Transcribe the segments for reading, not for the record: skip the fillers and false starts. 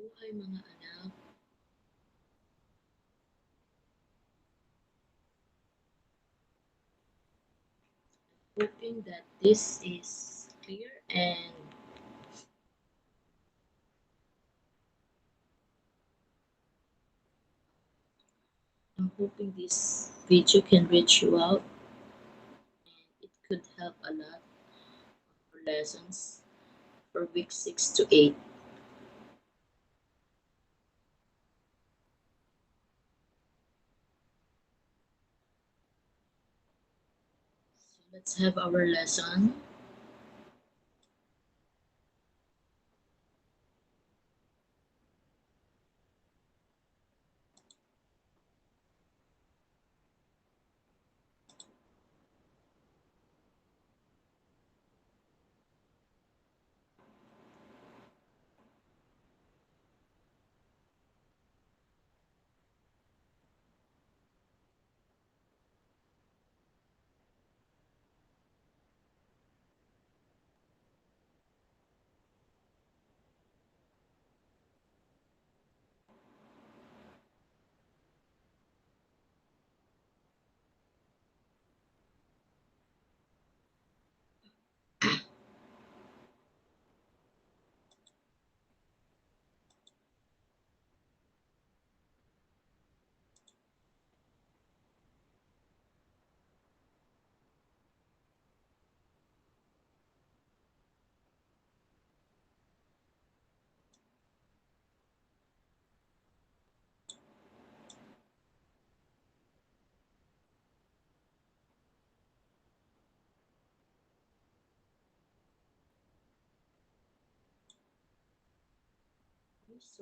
Mabuhay mga anak, hoping that this is clear and I'm hoping this video can reach you out and it could help a lot for lessons for week 6 to 8. So let's have our lesson.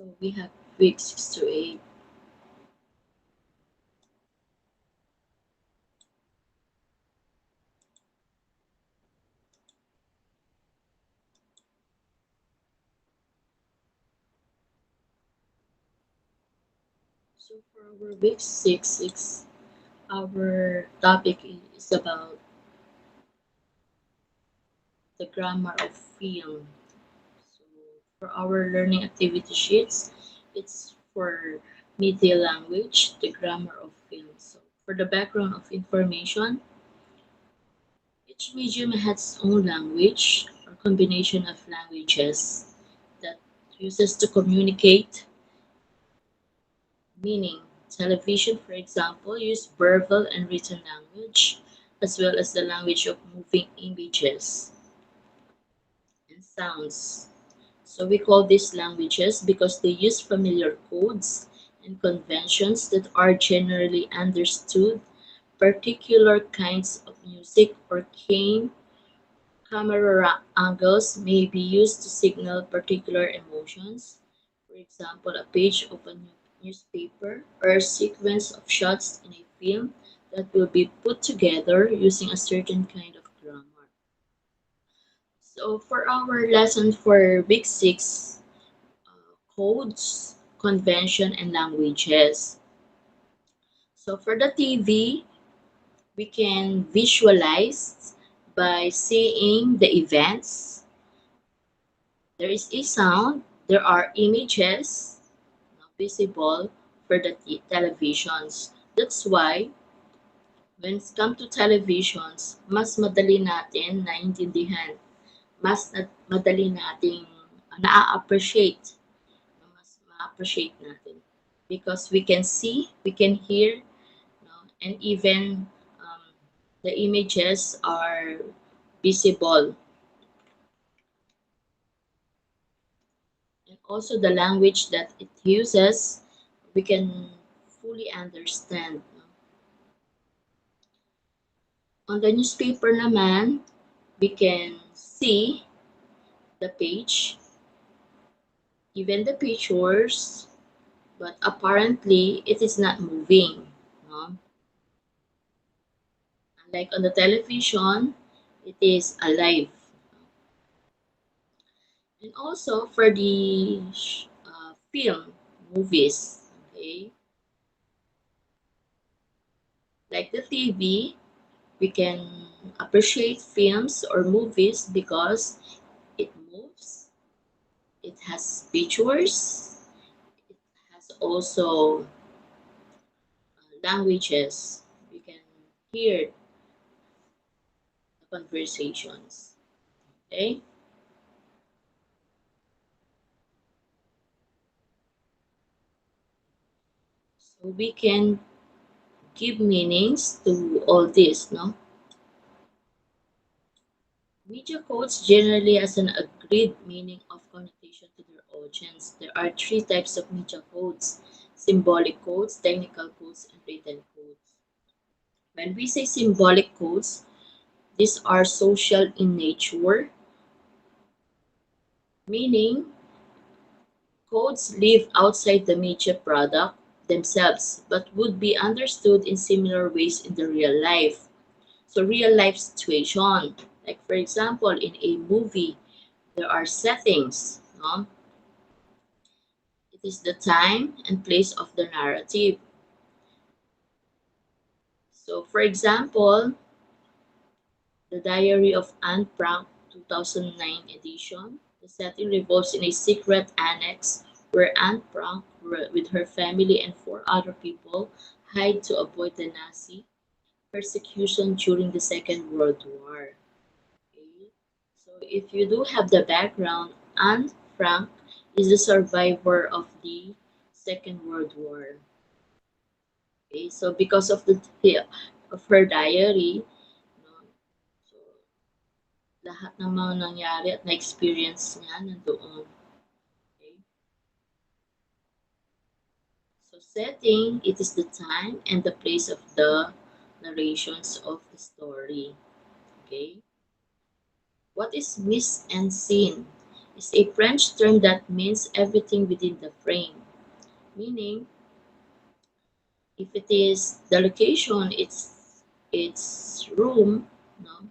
So we have week 6 to 8. So for our week 6, our topic is about the grammar of film. So for our learning activity sheets, it's for media language, the grammar of film. So for the background of information, each medium has its own language or combination of languages that uses to communicate meaning. Television, for example, use verbal and written language as well as the language of moving images and sounds. So we call these languages because they use familiar codes and conventions that are generally understood. Particular kinds of music or camera angles may be used to signal particular emotions. For example, a page of a newspaper or a sequence of shots in a film that will be put together using a certain kind of grammar. So for our lesson for week 6, codes, convention, and languages. So for the TV, we can visualize by seeing the events. There is a sound, there are images visible for the televisions. That's why when it comes to televisions, mas madali natin naintindihan, mas madali nating na-appreciate, mas ma-appreciate natin. Because we can see, we can hear, no? And even um, the images are visible. And also the language that it uses, we can fully understand. No? On the newspaper naman, we can see the page, even the pictures, but apparently it is not moving. No? Unlike on the television, it is alive. And also for the film movies, okay, like the TV, we can appreciate films or movies because it moves, it has pictures, also languages. We can hear the conversations. Okay? So we can give meanings to all this, no? Media codes generally has an agreed meaning of connotation to their audience. There are three types of media codes: symbolic codes, technical codes, and written codes. When we say symbolic codes, these are social in nature, meaning codes live outside the media product themselves but would be understood in similar ways in the real life. So, real life situation, like for example, in a movie, there are settings. No? It is the time and place of the narrative. So, for example, the Diary of Anne Frank 2009 edition, the setting revolves in a secret annex where Anne Frank, with her family and four other people, hide to avoid the Nazi persecution during the Second World War. Okay? So, if you do have the background, Anne Frank is a survivor of the Second World War. Okay? So, because of of her diary, no, so lahat ng mga nangyari at na-experience niya nandoon. Okay? So setting, it is the time and the place of the narrations of the story. Okay? What is mise en scene? Is a French term that means everything within the frame. Meaning, if it is the location, it's room, no?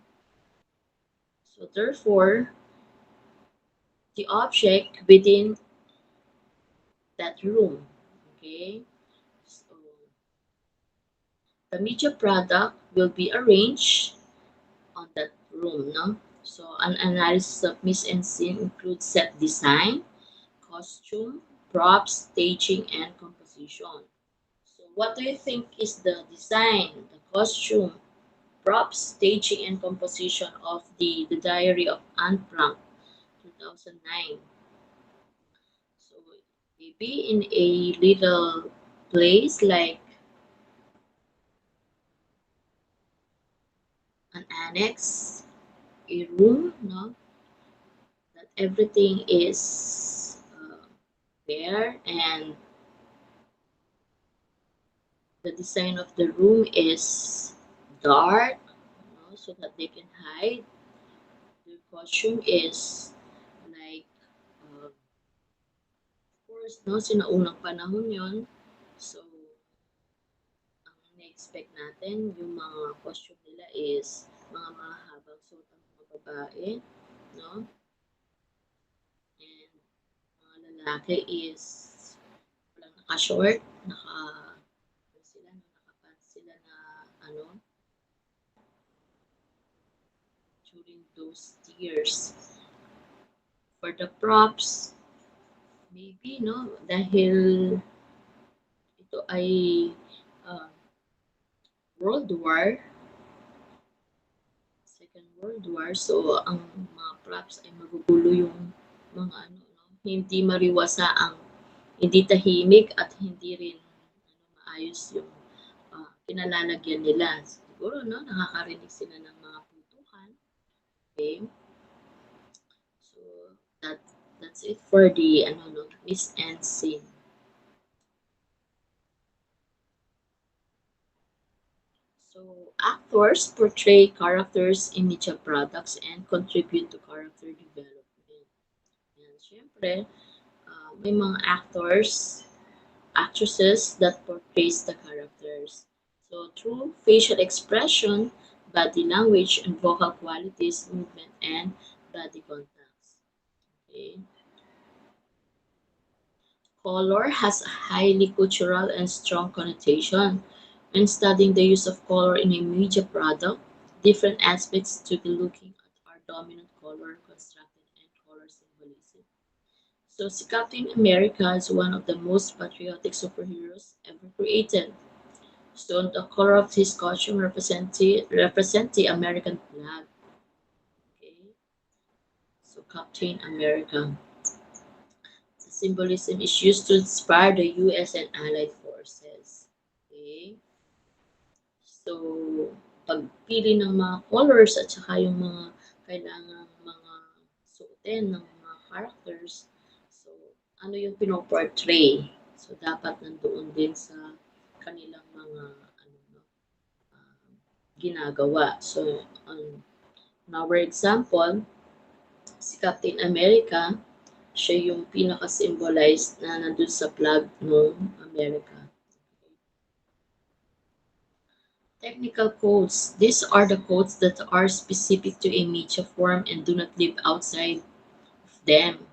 So therefore, the object within that room. Okay? So the media product will be arranged on that room, no? So an analysis of mise en scene includes set design, costume, props, staging, and composition. So what do you think is the design, the costume, props, staging, and composition of the Diary of Anne Frank 2009? So maybe in a little place like an annex, a room, no? That everything is there and the design of the room is dark, so that they can hide. The costume is like, of course, no, sinaunang panahon yon. So, ang na-expect natin, yung mga costume nila is mga mahabang suot ng mga babae, no? And mga lalaki is walang naka-short, ano sila, no, nakapants sila na ano, during those years. For the props, maybe, no, dahil ito ay uh, World War, Second World War, so ang mga props ay magugulo yung mga ano, no, hindi mariwasa ang hindi tahimik at hindi rin maayos yung kinalalagyan nila. Siguro, no, nakakarinig sila ng mga putukan. Okay? So, that that's it for the ano, no, miss and scene. So, actors portray characters in media products and contribute to character development. And syempre, may mga actresses that portrays the characters. So, through facial expression, body language, and vocal qualities, movement, and body contacts. Okay. Color has a highly cultural and strong connotation. When studying the use of color in a media product, different aspects to be looking at are dominant color constructed and color symbolism. So si Captain America is one of the most patriotic superheroes ever created. So the color of his costume represent the American flag. Okay. So Captain America. The symbolism is used to inspire the US and Allied forces. Okay. So, pagpili ng mga colors at saka yung mga kailangang mga suotin ng mga characters. So, ano yung pinoportray. So, dapat nandoon din sa kanilang mga ano, no, ah, ginagawa. So, in our example, si Captain America, siya yung pinaka-symbolize na nandun sa flag ng America. Technical codes. These are the codes that are specific to a media form and do not live outside of them.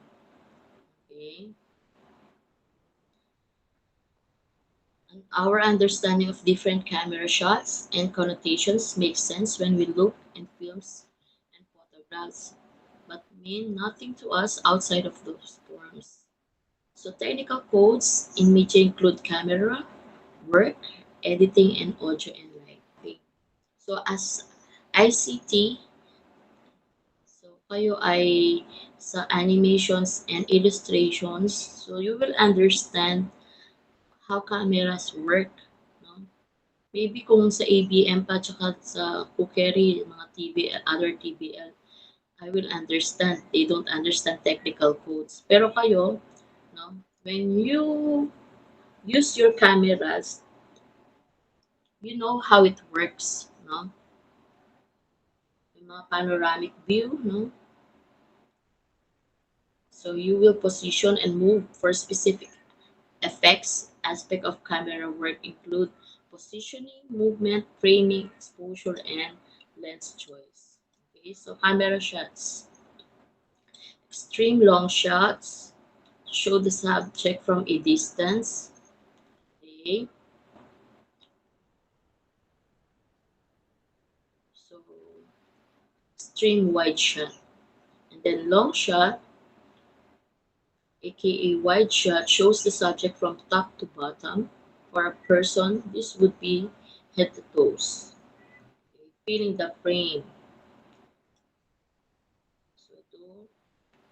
Okay? And our understanding of different camera shots and connotations makes sense when we look in films and photographs, but mean nothing to us outside of those forms. So technical codes in media include camera, work, editing, and audio and lighting. So as ICT, so kayo ay sa animations and illustrations, so you will understand how cameras work. No? Maybe kung sa ABM pa tsaka sa cookery, mga TBL, other TBL, I will understand. They don't understand technical codes. Pero kayo, no, when you use your cameras, you know how it works. No? Yung mga panoramic view, no? So you will position and move for specific effects. Aspect of camera work include positioning, movement, framing, exposure, and lens choice. Okay, so camera shots. Extreme long shots show the subject from a distance. Okay, so extreme wide shot. And then long shot, aka wide shot, shows the subject from top to bottom. For a person, this would be head to toes. Okay, feeling the frame. So to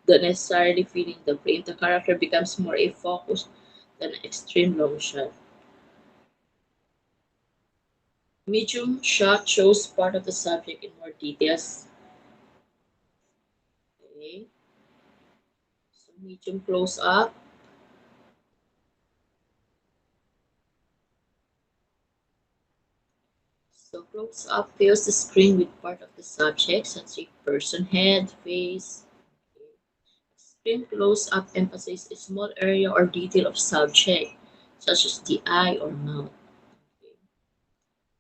the necessarily feeling the frame, the character becomes more a focus than an extreme long shot. Medium shot shows part of the subject in more details. Okay, so medium close up. So close up fills the screen with part of the subject, such as person head, face. Okay. Extreme close up emphasizes a small area or detail of subject, such as the eye or mouth. Okay.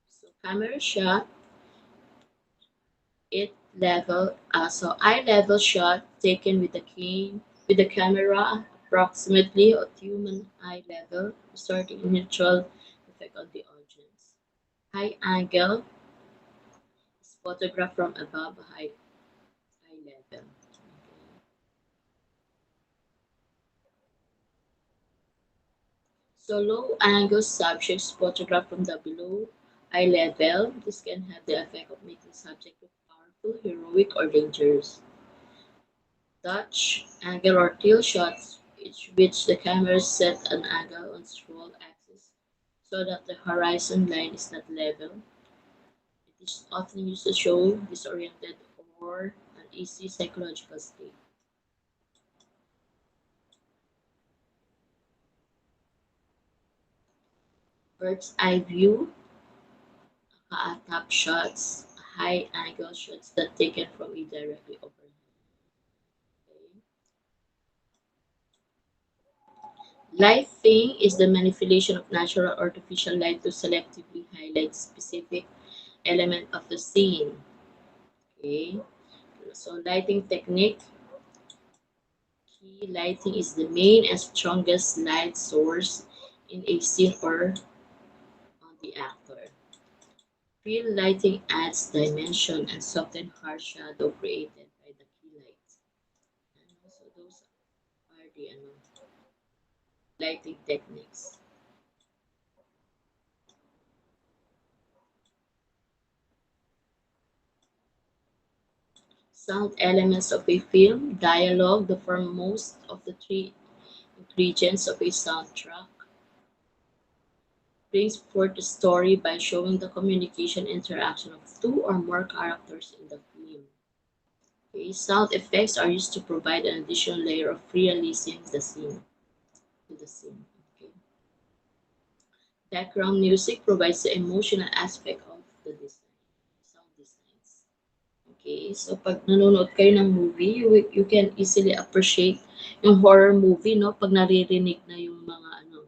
So camera shot it level so eye level shot taken with the camera approximately at human eye level, resulting in neutral effect on the audience. High angle is photographed from above eye level. Okay. So low angle subjects photographed from the below eye level. This can have the effect of making subject look powerful, heroic, or dangerous. Dutch angle or tilt shots, each which the camera set an angle on its roll axis so that the horizon line is not level. It is often used to show disoriented or uneasy psychological state. Bird's eye view, top shots, high angle shots that taken from a directly overhead. Okay. Lighting is the manipulation of natural or artificial light to selectively highlight specific element of the scene. Okay. So lighting technique, key lighting is the main and strongest light source in a scene or on the actor. Field lighting adds dimension and soften harsh shadow created by the key light. And also those are the lighting techniques. Sound elements of a film, dialogue, the form most of the three ingredients of a soundtrack, brings forth the story by showing the communication interaction of two or more characters in the film. Okay, sound effects are used to provide an additional layer of realism to the scene. Okay. Background music provides the emotional aspect of the design, sound designs. Okay, so pag nanonood kayo ng movie, you can easily appreciate yung horror movie, no? Pag naririnig na yung mga no?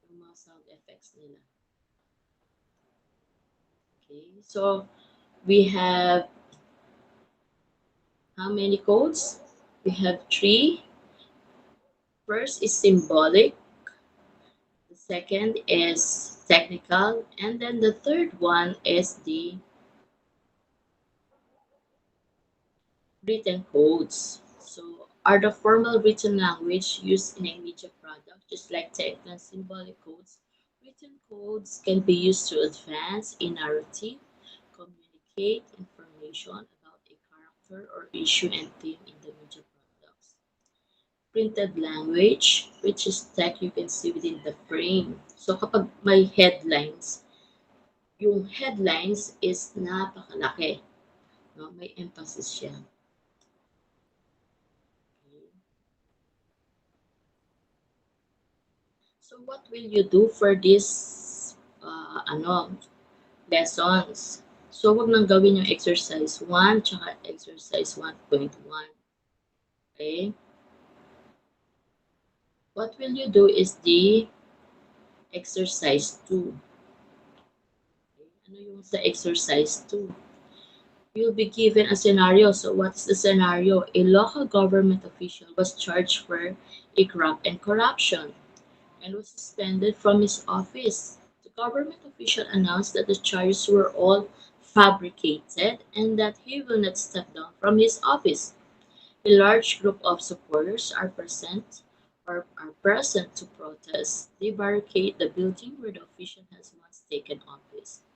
Yung mga sound effects nila. Okay, so we have how many codes? We have three. First is symbolic, the second is technical, and then the third one is the written codes. So are the formal written language used in a media product, just like technical and symbolic codes. Written codes can be used to advance a narrative, communicate information about a character or issue and theme in the media products. Printed language, which is text you can see within the frame. So kapag may headlines, yung headlines is napakalaki. No? May emphasis siya. Okay. So what will you do for this lessons? So wag nang gawin yung exercise 1 tsaka exercise 1.1. Okay? What will you do is the exercise 2. Okay? Ano yung sa exercise 2? You'll be given a scenario. So what's the scenario? A local government official was charged for a graft and corruption and was suspended from his office. The government official announced that the charges were all fabricated and that he will not step down from his office. A large group of supporters are present to protest. They barricade the building where the official has once taken office.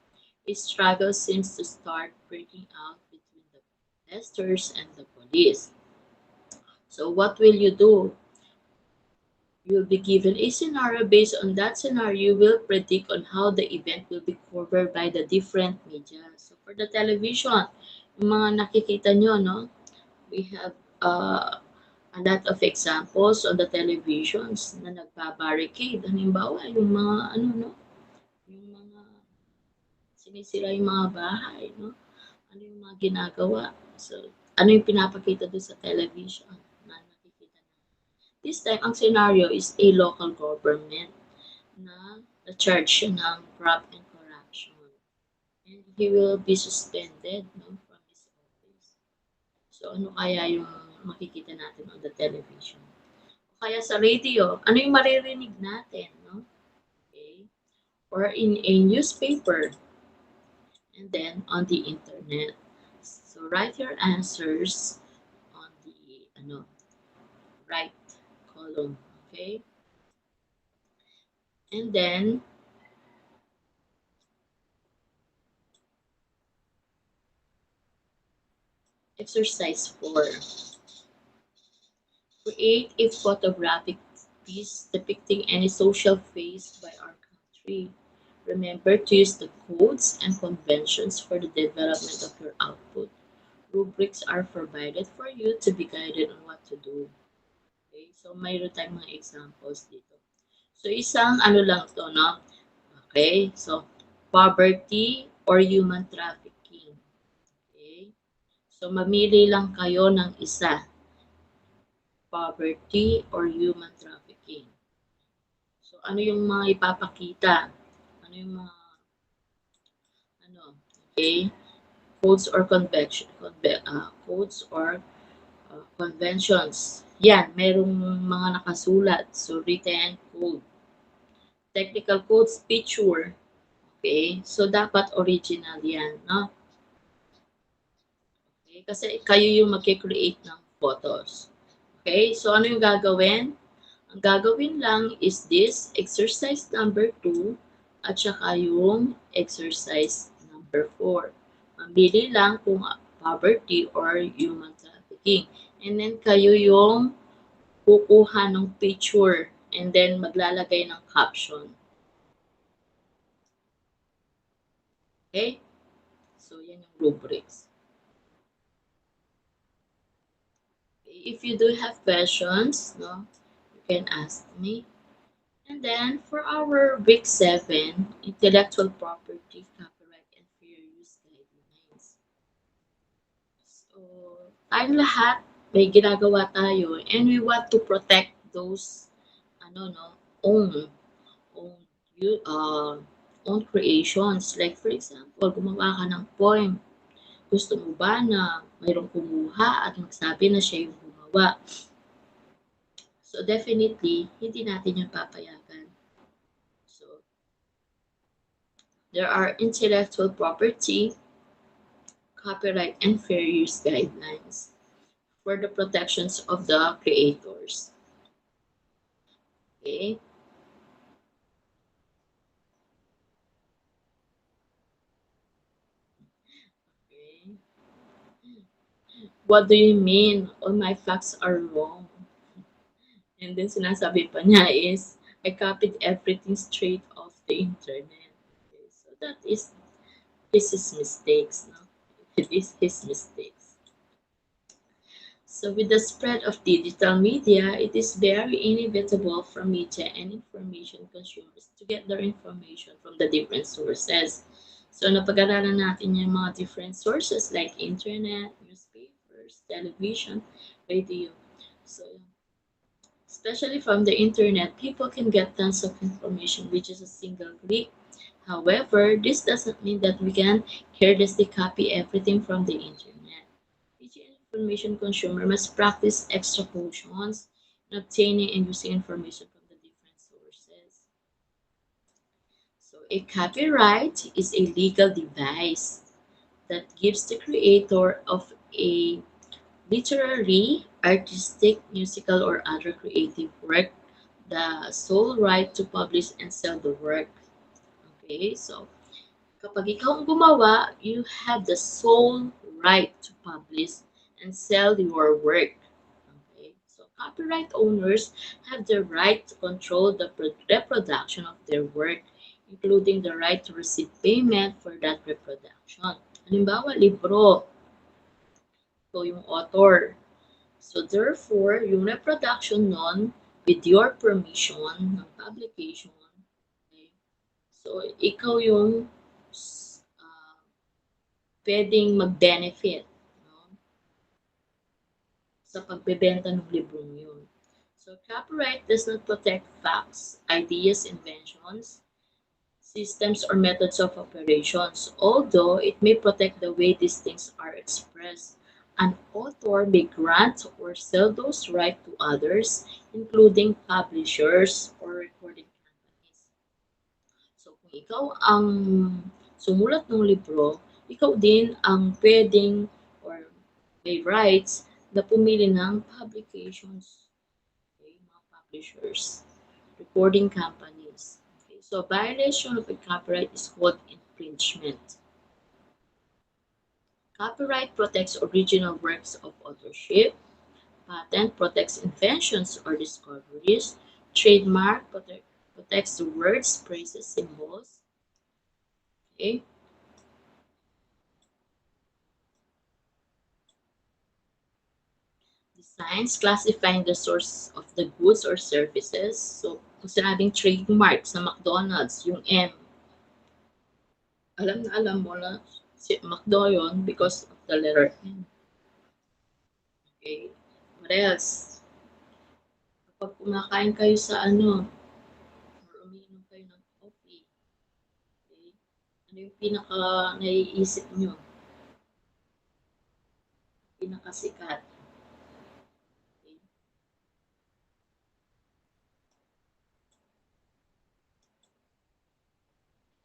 A struggle seems to start breaking out between the protesters and the police. So what will you do? You will be given a scenario. Based on that scenario, you will predict on how the event will be covered by the different media. So for the television, yung mga nakikita nyo, no? We have a lot of examples on the televisions na nagbabarricade. Halimbawa, yung mga no? Yung mga sinisira yung mga bahay, no? Ano yung mga ginagawa. So, ano yung pinapakita doon sa television na nakikita natin. This time, ang scenario is a local government na na-charge siya ng graft and corruption. And he will be suspended no, from his office. So, ano kaya yung makikita natin on the television? O kaya sa radio, ano yung maririnig natin? No? Okay? Or in a newspaper. And then on the internet. So, write your answers on the right column. Okay? And then, exercise 4. Create a photographic piece depicting any social phase by our country. Remember to use the codes and conventions for the development of your output. Rubrics are provided for you to be guided on what to do. Okay? So, mayroon tayong mga examples dito. So, isang lang to, no? Okay? So, poverty or human trafficking. Okay? So, mamili lang kayo ng isa. Poverty or human trafficking. So, ano yung mga ipapakita? Ano yung mga, okay? Codes or conventions. Yan, merong mga nakasulat. So, written code. Technical codes, picture. Okay? So, dapat original yan, no? Okay? Kasi kayo yung mag-create ng photos. Okay, so ano yung gagawin? Ang gagawin lang is this exercise number 2 at saka yung exercise number 4. Mamili lang kung poverty or human trafficking. And then kayo yung kukuha ng picture and then maglalagay ng caption. Okay? So, yan yung rubrics. If you do have questions, no, you can ask me. And then, for our week 7, intellectual property, copyright, and fair use guidelines. So, tayong lahat, may ginagawa tayo and we want to protect those, own, own, own creations. Like, for example, gumawa ka ng poem. Gusto mo ba na mayroong kumuha at magsabi na siya yung gumawa? So, definitely, hindi natin yung papayagan. So, there are intellectual property, copyright, and fair use guidelines for the protections of the creators. Okay? Okay. What do you mean? All my facts are wrong. And then sinasabi pa niya is, I copied everything straight off the internet. Okay, so that is his mistakes. No? It is his mistakes. So with the spread of digital media, it is very inevitable for media and information consumers to get their information from the different sources. So napag-aralan natin yung mga different sources like internet, newspapers, television, radio. So especially from the internet, people can get tons of information with just a single click. However, this doesn't mean that we can carelessly copy everything from the internet. Each information consumer must practice extra cautions in obtaining and using information from the different sources. So, a copyright is a legal device that gives the creator of a literary, artistic, musical, or other creative work the sole right to publish and sell the work. Okay, so kapag ikaw ang gumawa, you have the sole right to publish and sell your work. Okay, so copyright owners have the right to control the reproduction of their work, including the right to receive payment for that reproduction. Halimbawa, libro, ito yung author. So therefore, yung reproduction nun, with your permission ng publication, okay, so ikaw yung uh, pwedeng mag-benefit, no, sa pagbebenta ng librong yun. So copyright does not protect facts, ideas, inventions, systems, or methods of operations, although it may protect the way these things are expressed. An author may grant or sell those rights to others, including publishers or recording companies. So, kung ikaw ang sumulat ng libro, ikaw din ang pwedeng or may rights na pumili ng publications, okay, mga publishers, recording companies. Okay, so, violation of a copyright is called infringement. Copyright protects original works of authorship. Patent protects inventions or discoveries. Trademark protects the words, phrases, symbols. Okay? Designs classifying the source of the goods or services. So, kung sinabing trademark sa McDonald's, yung M, alam na alam mo na si McDo yun because of the letter M. Okay? What else? Kapag kumakain kayo sa or umiinom kayo ng coffee, okay, ano yung pinaka naiisip nyo? Pinakasikat. Okay?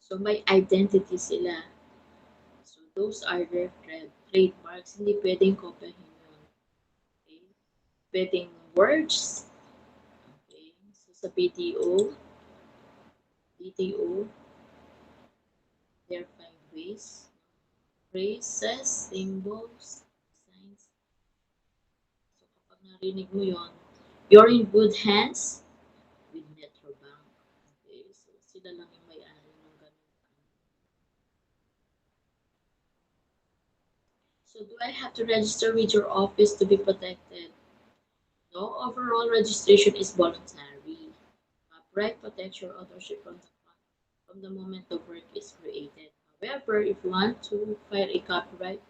So, may identity sila. So, those are their trademarks. Hindi pwedeng kopyahin yun. Okay? Pwedeng words. Okay, so sa BTO, there are five ways. Phrases, symbols, signs. So kapag narinig mo yon, you're in good hands with Metrobank. Okay, so sila lang yung may-ari ng ganun. So do I have to register with your office to be protected? No, overall registration is voluntary. Copyright protects your authorship from the moment the work is created. However, if you want to file a copyright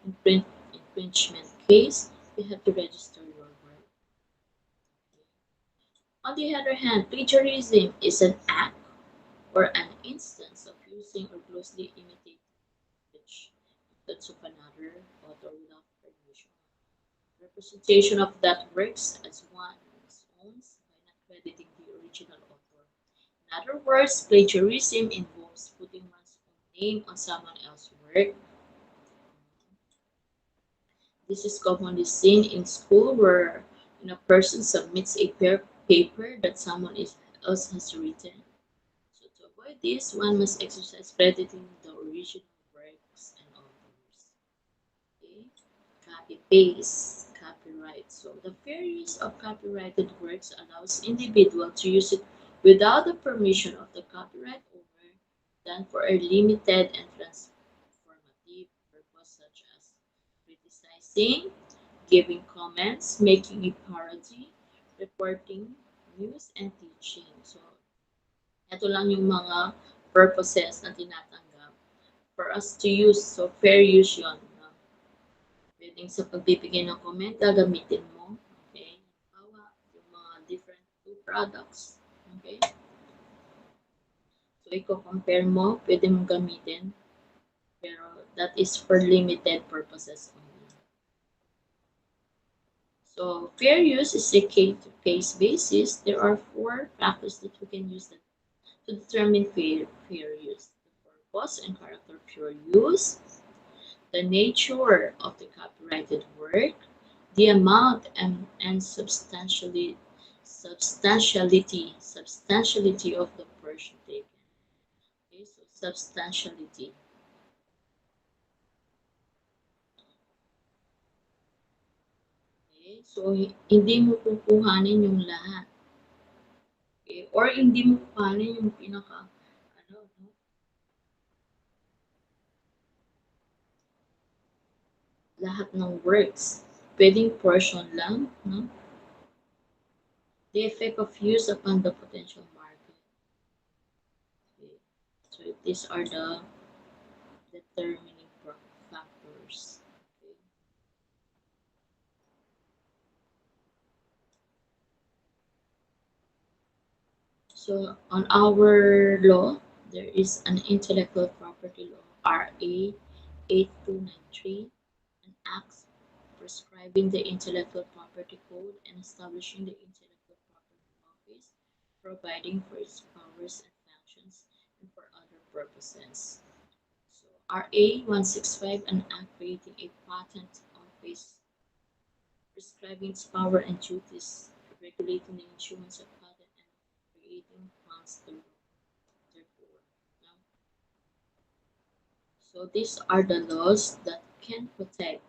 infringement case, you have to register your work. On the other hand, plagiarism is an act or an instance of using or closely imitating speech methods of another author without permission. Representation of that works as one's own by not crediting the original author. In other words, plagiarism involves putting one's own name on someone else's work. This is commonly seen in school where a person submits a paper that someone else has written. So to avoid this, one must exercise crediting the original works and authors. Okay? Copy paste, copyright. So the fair use of copyrighted works allows individuals to use it without the permission of the copyright owner than for a limited and transformative purpose such as criticizing, giving comments, making a parody, reporting news, and teaching. So ito lang yung mga purposes na tinatanggap for us to use. So fair use yun. No? Pwedeng sa pagbibigay ng comment, gagamitin mo. Okay? Halimbawa, yung mga different two products. Okay? So, i-compare mo, pwede mong gamitin. Pero, that is for limited purposes only. So, fair use is a case-to-case basis. There are four factors that we can use to determine fair use. The purpose and character of fair use, the nature of the copyrighted work, the amount and substantiality of the portion taken. Okay, so substantiality. Okay, so hindi mo kukuhanin yung lahat. Okay, or hindi mo kukuhanin yung pinaka ano, no? Lahat ng works. Pwedeng portion lang, no? The effect of use upon the potential market. Okay. So these are the determining factors. Okay. So on our law, there is an intellectual property law, RA 8293, an act prescribing the intellectual property code and establishing the intellectual property office, providing for its powers and functions and for other purposes. So RA 165, an act creating a patent office, prescribing its power and duties, regulating the issuance of patent and creating funds therefore. No? So these are the laws that can protect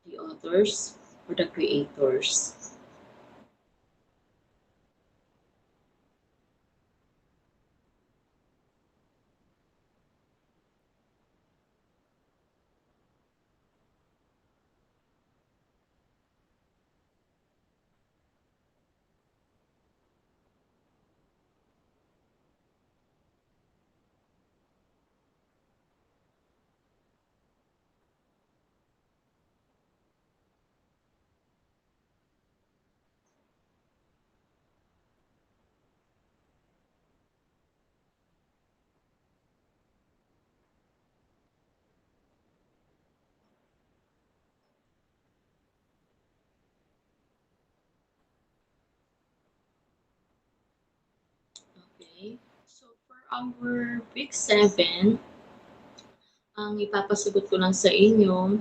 the authors or the creators. Okay? So for our week 7, ang ipapasagot ko lang sa inyo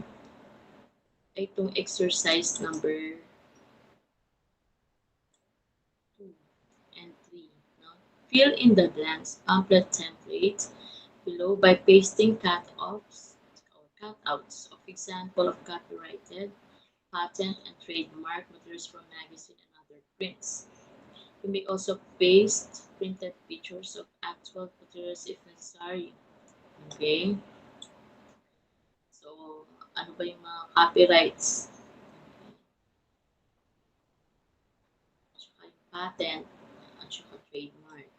ay itong exercise number fill in the blanks pamphlet template below by pasting cut-offs or cutouts of example of copyrighted, patent, and trademark materials from magazine and other prints. You may also paste printed pictures of actual materials if necessary. Okay? So, ano ba yung mga copyrights? Okay. At saka yung patent, at saka trademark.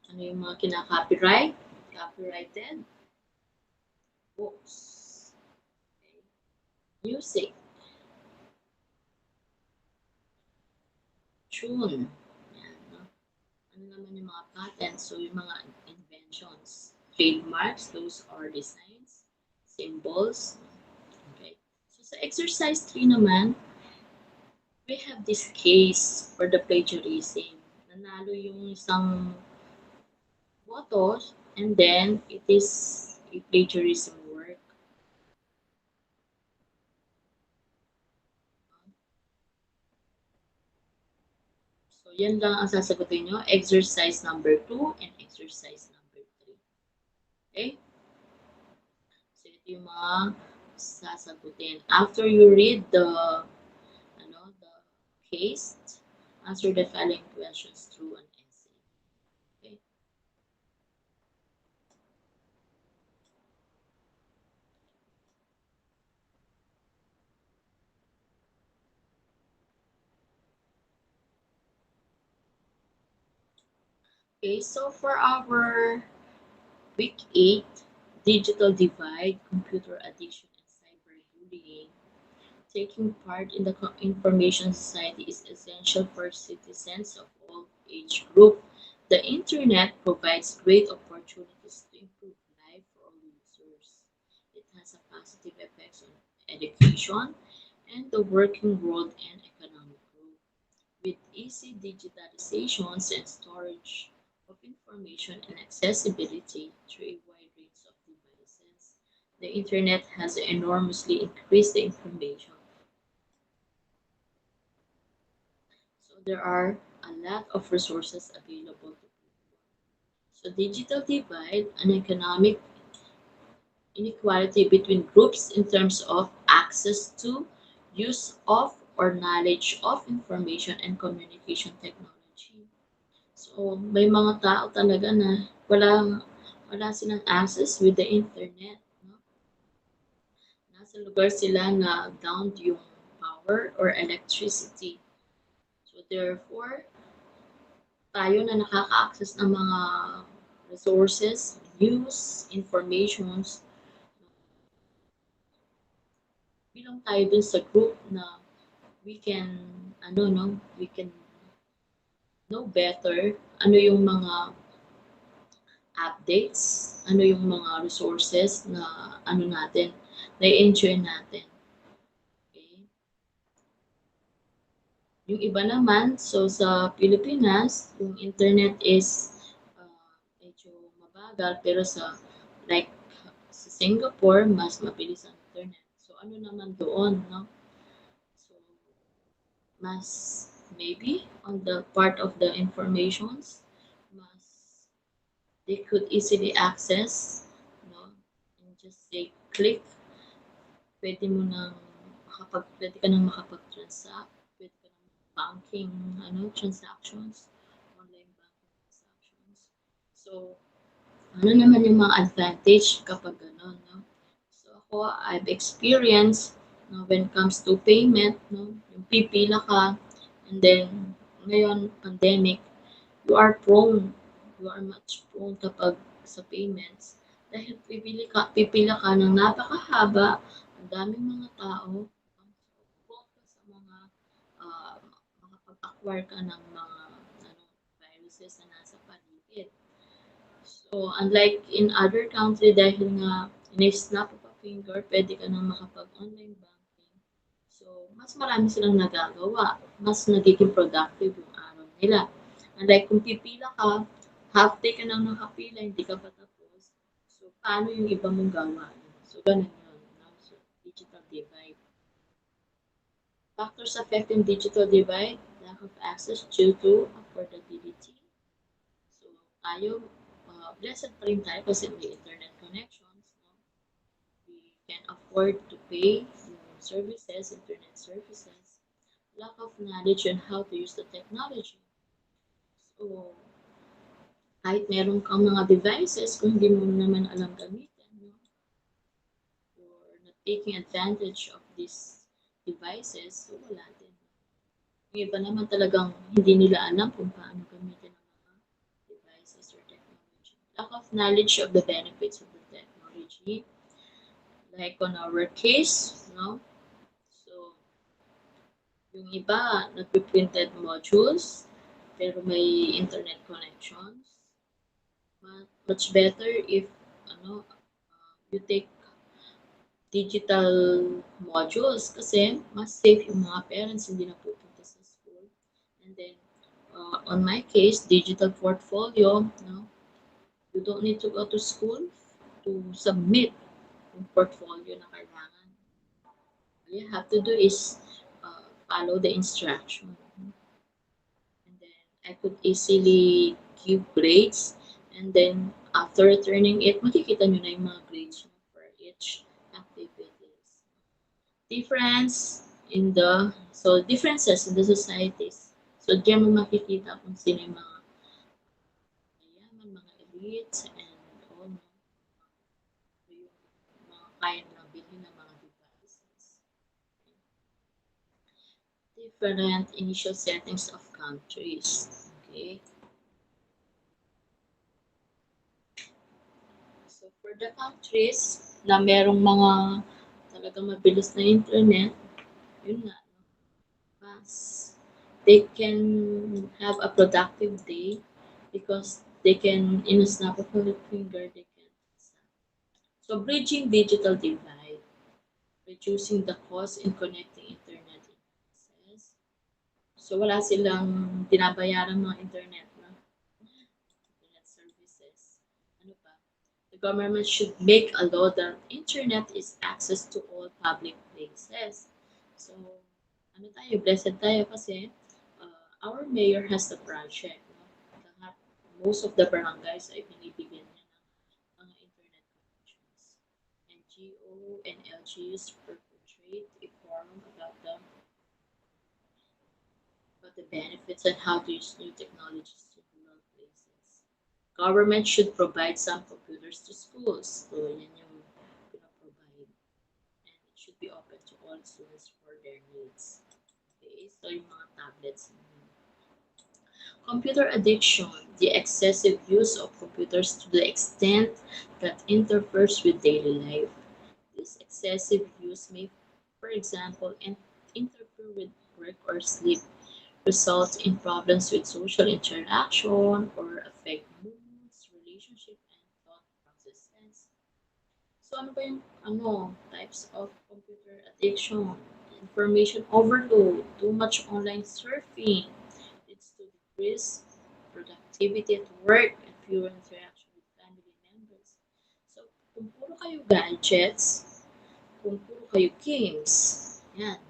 Ano yung mga kinaka-copyright? Copyrighted books. Okay. Music, tune. Yan, no? Ano naman yung mga patents? So, yung mga inventions. Trademarks, those are designs, symbols. Okay. So, sa exercise 3 naman, we have this case for the plagiarism. Nanalo yung isang photos and then it is a plagiarism work. So, yan lang ang sasagutin nyo. Exercise number 2 and exercise number 3. Okay? So, ito yung mga sasagutin. After you read the case, answer the following questions through an essay. Okay? Okay, so for our week 8, digital divide, computer addiction, and cyberbullying, taking part in the information society is essential for citizens of all age groups. The internet provides great opportunities to improve life for all users. It has a positive effects on education and the working world and economic growth. With easy digitalizations and storage of information and accessibility through a wide range of devices, the internet has enormously increased the information. So there are a lot of resources available to people. So digital divide and economic inequality between groups in terms of access to, use of, or knowledge of information and communication technology. So may mga tao talaga na wala silang access with the internet. No? Nasa lugar sila na down yung power or electricity. So therefore, tayo na nakaka-access ng mga resources, news, informations, bilang tayo dun sa group na we can, no, we can know better ano yung mga updates, ano yung mga resources na natin, na-enjoy natin. Okay? Yung iba naman, so sa Pilipinas, yung internet is medyo mabagal, pero like, sa Singapore, mas mabilis ang internet. So, ano naman doon, no? So, mas maybe on the part of the informations, mas they could easily access, no? And just say, click, pwede ka nang makapag-transact, pwede ka nang banking, transactions, online banking transactions. So, ano naman yung mga advantage kapag gano'n, no? So, ako, I've experienced, no, when it comes to payment, no, yung pipila ka, and then, ngayon, pandemic, you are much prone kapag sa payments, dahil pipila ka ng napakahaba, ang daming mga tao, prone ka sa mga, uh, makapag-acquire ka ng mga, viruses na nasa paligid. So, unlike in other country, dahil nga in-snap of a finger, pwede ka nang makapag-online banking. So, mas marami silang nagagawa. Mas nagiging productive yung araw nila. Unlike kung pipila ka, half day ka nang nakapila, hindi ka pa tapos. So, paano yung iba mong gawa? So, ganun yun. divide. Factors affecting digital divide, lack of access due to affordability. So, blessed pa rin tayo kasi may internet connections. No? We can afford to pay yung services, internet services. Lack of knowledge on how to use the technology. So, kahit meron kang mga devices, kung hindi mo naman alam gamitin, no? Or not taking advantage of these devices, so wala din. Yung iba naman talagang hindi nila alam kung paano gamitin ang mga devices or technology. Lack of knowledge of the benefits of the technology, like on our case, no? So, yung iba, nagpiprinted modules, pero may internet connections. Much better if you take digital modules kasi mas safe yung mga parents hindi na pupunta sa school. And then, on my case, digital portfolio, no? You don't need to go to school to submit yung portfolio na kailangan. All you have to do is follow the instruction. And then I could easily give grades. And then after returning it, makikita nyo na yung mga grades nyo for each activities. Differences in the societies. So diyan mo makikita kung sino yung mga mayaman, mga elites, and all yung mga kaya nilang bilhin ng mga devices. Different initial settings of countries. Okay. So for the countries na merong mga talagang mabilis na internet, yun nga, no? Mas they can have a productive day because they can, in a snap of a finger, they can. So bridging digital divide, reducing the cost in connecting internet devices. So wala silang binabayaran mga internet, no? Internet services. Ano pa? The government should make a law that internet is access to all public places. So, ano tayo, blessed tayo kasi our mayor has the project. No? Lahat, most of the barangays ay binibigyan niya ng mga internet connections. NGO and LGUs perpetrate a forum about the benefits and how to use new technologies in rural places. Government should provide some computers to schools. So, yan yung pinaprovide. And it should be open to all students for their needs. Okay, so yung mga tablets. Computer addiction, the excessive use of computers to the extent that interferes with daily life. This excessive use may, for example, interfere with work or sleep, result in problems with social interaction, or affect moods, relationship, and thought processes. So ano ba yung types of computer addiction? Information overload, too much online surfing, leads to decreased productivity at work and fewer interaction with family members. So kung puro kayo gadgets, kung puro kayo games, yan,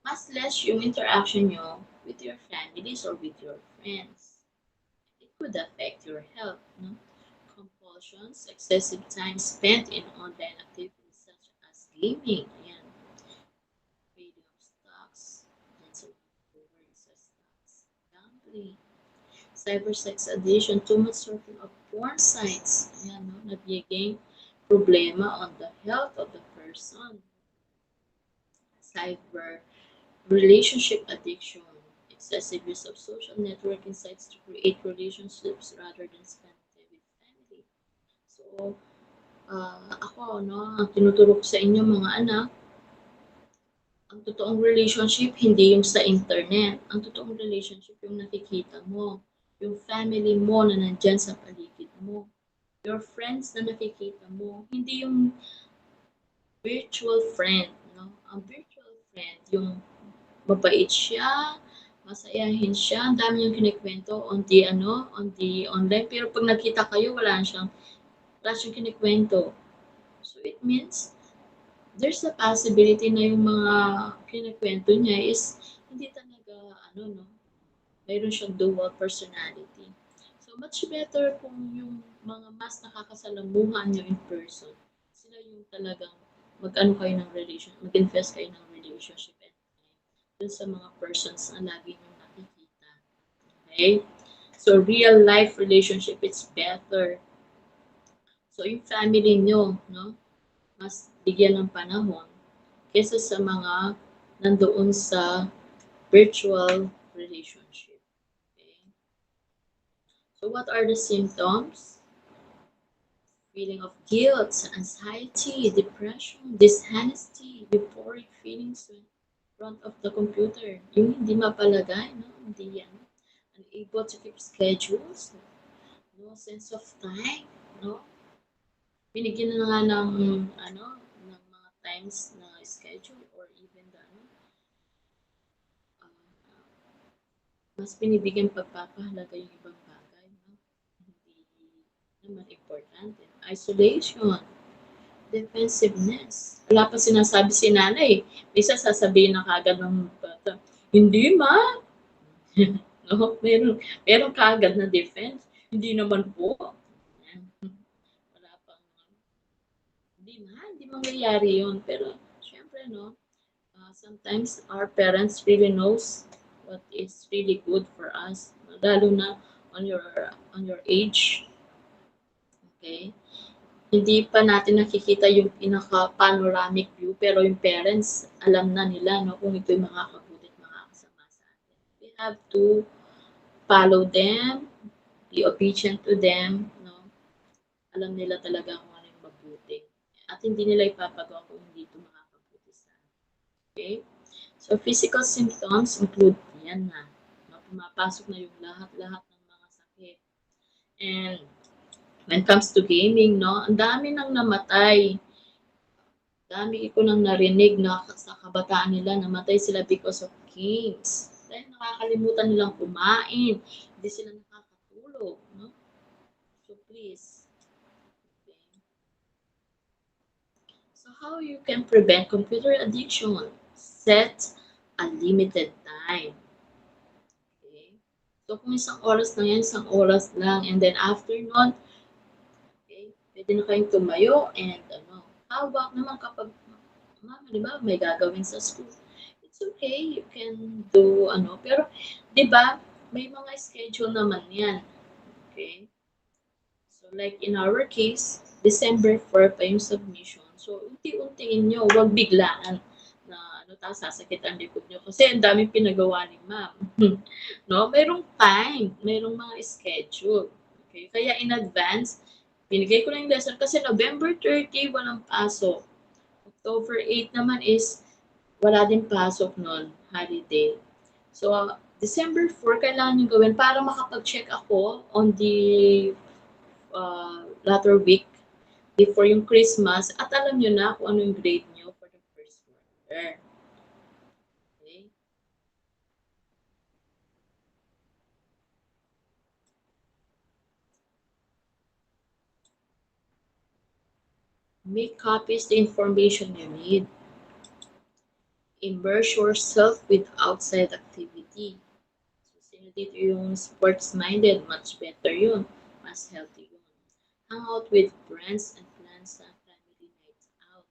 mas less yung interaction nyo with your families or with your friends. It could affect your health, no? Compulsions, excessive time spent in online activities such as gaming, ayan, trading of stocks, and so words as stocks, gambling, cybersex addiction, too much surfing of porn sites, ayan, no? Nagiging problema on the health of the person. Cyber relationship addiction, excessive use of social networking sites to create relationships rather than spend time with family. So, ako, no, ang tinuturo ko sa inyo mga anak, ang totoong relationship, hindi yung sa internet. Ang totoong relationship, yung nakikita mo. Yung family mo na nandyan sa paligid mo. Your friends na nakikita mo. Hindi yung virtual friend, no? Ang virtual friend, yung mabait siya, masayahin siya, ang dami niyang kinikwento on the online. Pero pag nakita kayo, wala siyang kinikwento. So it means there's a possibility na yung mga kinikwento niya is hindi talaga ano no, mayroon siyang dual personality. So much better kung yung mga mas nakakasalamuhan niyo in person, sila yung talagang mag-ano kayo ng relation, mag-invest kayo ng relationship and time dun sa mga persons na lagi niyong nakikita. Okay? So real life relationship it's better. So yung family niyo, no, mas bigyan ng panahon kesa sa mga nandoon sa virtual relationship. Okay? So what are the symptoms? Feeling of guilt, anxiety, depression, dishonesty, euphoric feelings in front of the computer. Yung hindi mapalagay, no? Hindi yan. Unable to keep schedules, no sense of time, no? Binigyan na nga ng, ano, ng mga times na schedule or even the, ano, mas binibigyan pagpapahalaga yung ibang bagay, no? Hindi naman importante. Isolation, defensiveness. Wala pa sinasabi si nanay. Minsan sasabihin na kagad ng bata, hindi ma. No? Meron kagad na defense. Hindi naman po. Yan. Wala pang, hindi ma, hindi mangyayari yun. Pero, syempre, no, sometimes our parents really knows what is really good for us. Lalo na on your age. Okay? Hindi pa natin nakikita yung pinaka-panoramic view, pero yung parents, alam na nila no, kung ito'y makakabuti at makakasama sa atin. We have to follow them, be obedient to them, no? Alam nila talaga kung ano yung mabuti. At hindi nila ipapagawa kung hindi ito makakabuti sa atin. Okay? So, physical symptoms include yan na. No? Pumapasok na yung lahat-lahat ng mga sakit. And when it comes to gaming, no, ang dami nang namatay. Dami ko nang narinig na sa kabataan nila namatay sila because of games. Dahil nakakalimutan nilang kumain, hindi sila nakakatulog, no? So please, okay. So how you can prevent computer addiction? Set a limited time. Okay? So kung isang oras lang yan, isang oras lang. And then after nun, okay, pwede na kayong tumayo and ano. How about naman kapag ma'am, di ba, may gagawin sa school. It's okay, you can do ano. Pero, di ba, may mga schedule naman yan. Okay? So, like in our case, December 4 pa yung submission. So, unti-untiin nyo, huwag biglaan na ano, tapos sasakit ang likod nyo. Kasi ang daming pinagawa ni ma'am. No? Mayroong time, mayroong mga schedule. Okay? Kaya in advance, binigay ko na yung lesson kasi November 30, walang pasok. October 8 naman is wala din pasok nun, holiday. So, December 4, kailangan nyo gawin para makapag-check ako on the latter week before yung Christmas at alam nyo na kung ano yung grade nyo for the first quarter. Okay? Make copies the information you need. Immerse yourself with outside activity. So, sino dito yung sports-minded? Much better yun. Mas healthy yun. Hang out with friends and plan sa family nights out.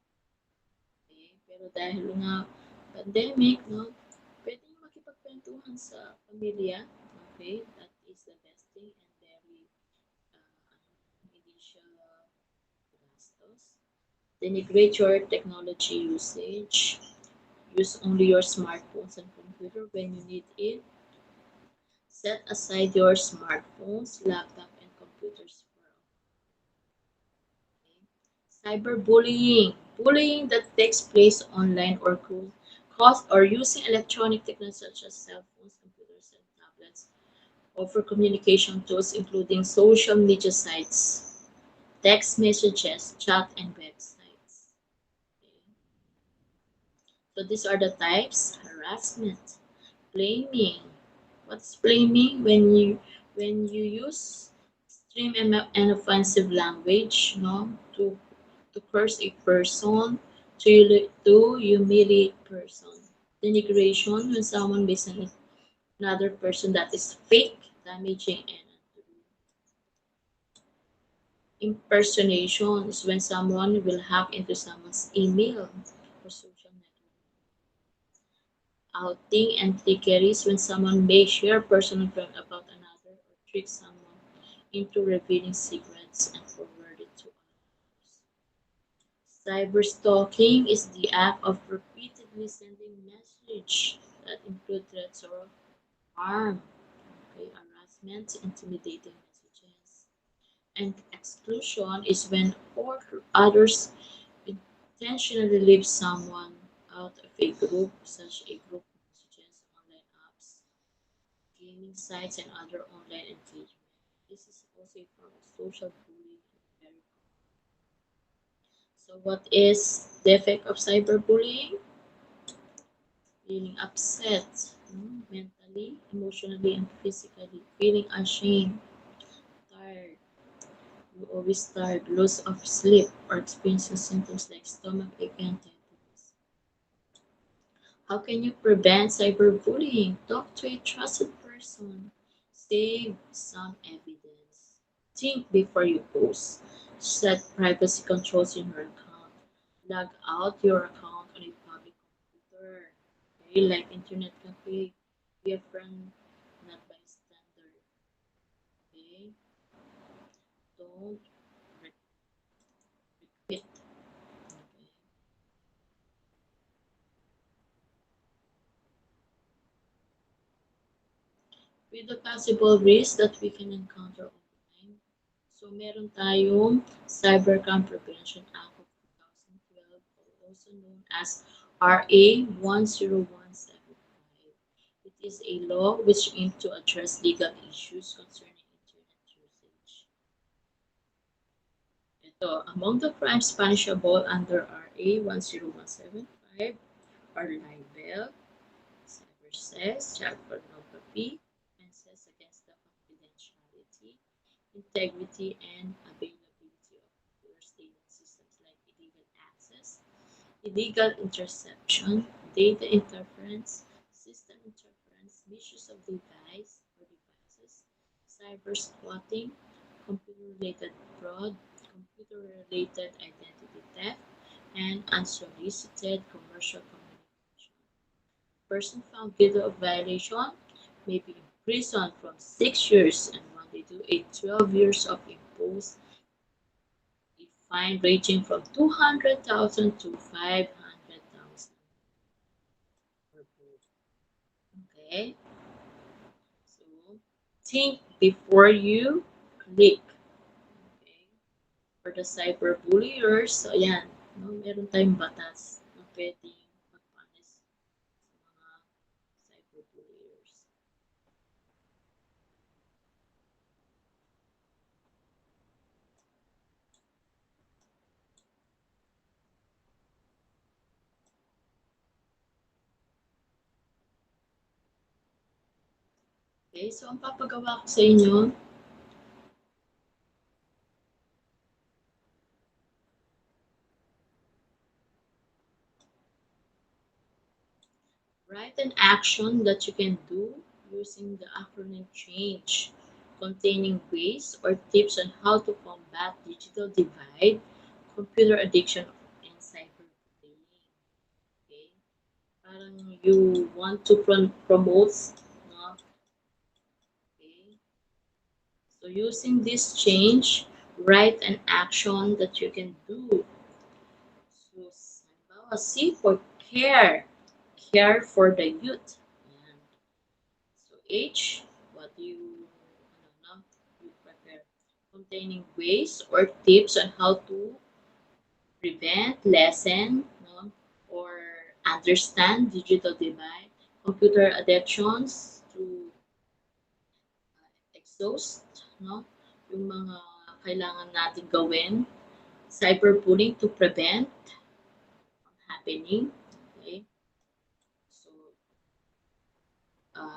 Okay? Pero dahil nga pandemic, no, pwede yung makipagkwentuhan sa pamilya. Okay? That is the best thing and very, hindi siya gastos. Denigrate your technology usage. Use only your smartphones and computer when you need it. Set aside your smartphones, laptop, and computers for cyberbullying. Bullying that takes place online or caused or using electronic technology such as cell phones, computers, and tablets, or for communication tools including social media sites, text messages, chat, and websites. Okay. So these are the types: harassment, blaming. What's blaming? When you use extreme and offensive language, no, to to curse a person, to humiliate person. Denigration, when someone makes another person that is fake, damaging, and untrue. Impersonation is when someone will hack into someone's email or social network. Outing and trickery is when someone may share personal information about another or trick someone into revealing secrets and forward it to others. Cyberstalking is the act of repeatedly sending messages that include threats or harm, okay, harassment, intimidating messages. And exclusion is when or others intentionally leave someone out of a group, such a group messages, online apps, gaming sites, and other online engagement. This is also a form of social bullying and very common. So, what is the effect of cyberbullying? Feeling upset, mentally, emotionally, and physically, feeling ashamed, tired, you always tired, loss of sleep, or experiencing symptoms like stomachache and diabetes. How can you prevent cyberbullying? Talk to a trusted person. Save some evidence. Think before you post. Set privacy controls in your account. Log out your account on a public computer. Okay, like internet cafe. Be a friend, not bystander. Okay, don't repeat. Okay. With the possible risks that we can encounter online. So meron tayong Cybercrime Prevention Act of 2012, also known as RA 10175. It is a law which aims to address legal issues concerning internet usage. Ito, among the crimes punishable under RA 10175 are libel, cybersex, child pornography, offenses against the confidentiality, integrity, and availability of popular statement systems like illegal access, illegal interception, data interference, system interference, misuse of device or devices, cyber squatting, computer-related fraud, computer-related identity theft, and unsolicited commercial communication. Person found guilty of violation may be imprisoned from 6 years and 1 to 12 years of imposed a fine ranging from 200,000 to 500,000 per both. Okay, so think before you click. Okay, for the cyberbulliers, so ayan, no, meron tayong batas na pwedeng magpanis sa mga cyberbulliers. Okay, so ang papagawa ko sa inyo, write an action that you can do using the acronym CHANGE, containing ways or tips on how to combat digital divide, computer addiction, and cyberbullying. Okay? Parang you want to promote, no? Okay? So using this change, write an action that you can do. So, halimbawa, C for care, care for the youth. Yan. So H, what do you, ano, no, you prepare? Containing ways or tips on how to prevent, lessen, no, or understand digital divide, computer addictions through exhaust, no, yung mga kailangan natin gawin, cyberbullying to prevent from happening. Okay, so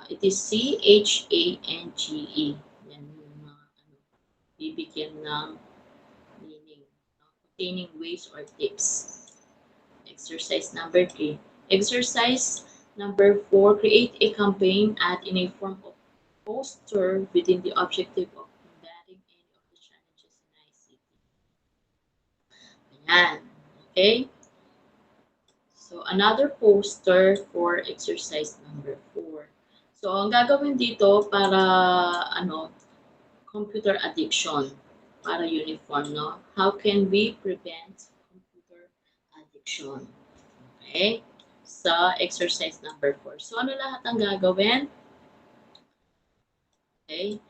it is CHANGE. Yan yung mga ano, bibigyan ng meaning. No? containing ways or tips. Exercise number 3. Exercise number 4. Create a campaign ad in a form of poster within the objective of combating any of the challenges in ICT. Ayan. Okay? So, another poster for exercise number 4. So, ang gagawin dito para computer addiction, para uniform, no? How can we prevent computer addiction? Okay? Sa exercise number 4. So, ano lahat ang gagawin? Okay?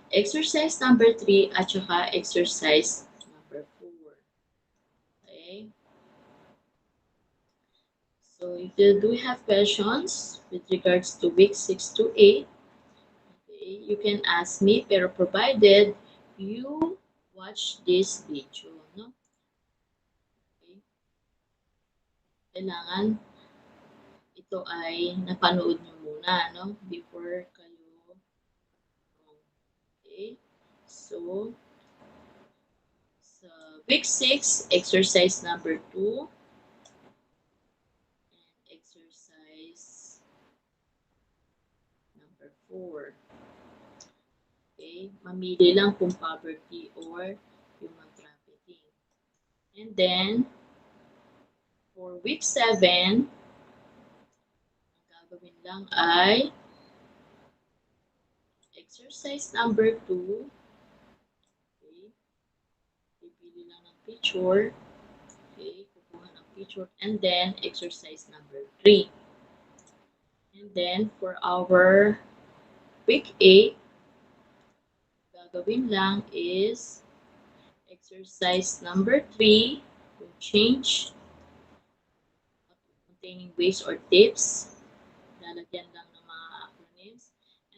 Exercise number 3 at saka exercise number 4. Okay? So, if you do have questions with regards to week 6 to 8, okay, you can ask me, pero provided you watch this video, no? Okay? Kailangan ito ay napanood nyo muna, no? Before kayo, okay? So, sa week 6, exercise number 2, and exercise number 4. Okay? Mamili lang kung poverty or human trafficking. And then, for week 7, ang gagawin lang ay exercise number 2. Okay? Pipili lang ng picture. Okay? Kukuha ng picture. And then, exercise number 3. And then, for our week 8, gagawin lang is exercise number 3, yung change containing ways or tips. Lalagyan lang ng mga acronyms.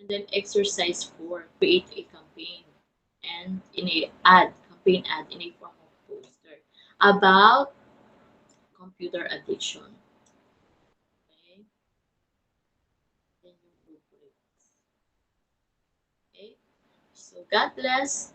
And then exercise 4, create a campaign and in a campaign ad in a form of poster about computer addiction. Okay? Then yung rubrics. Okay? So God bless.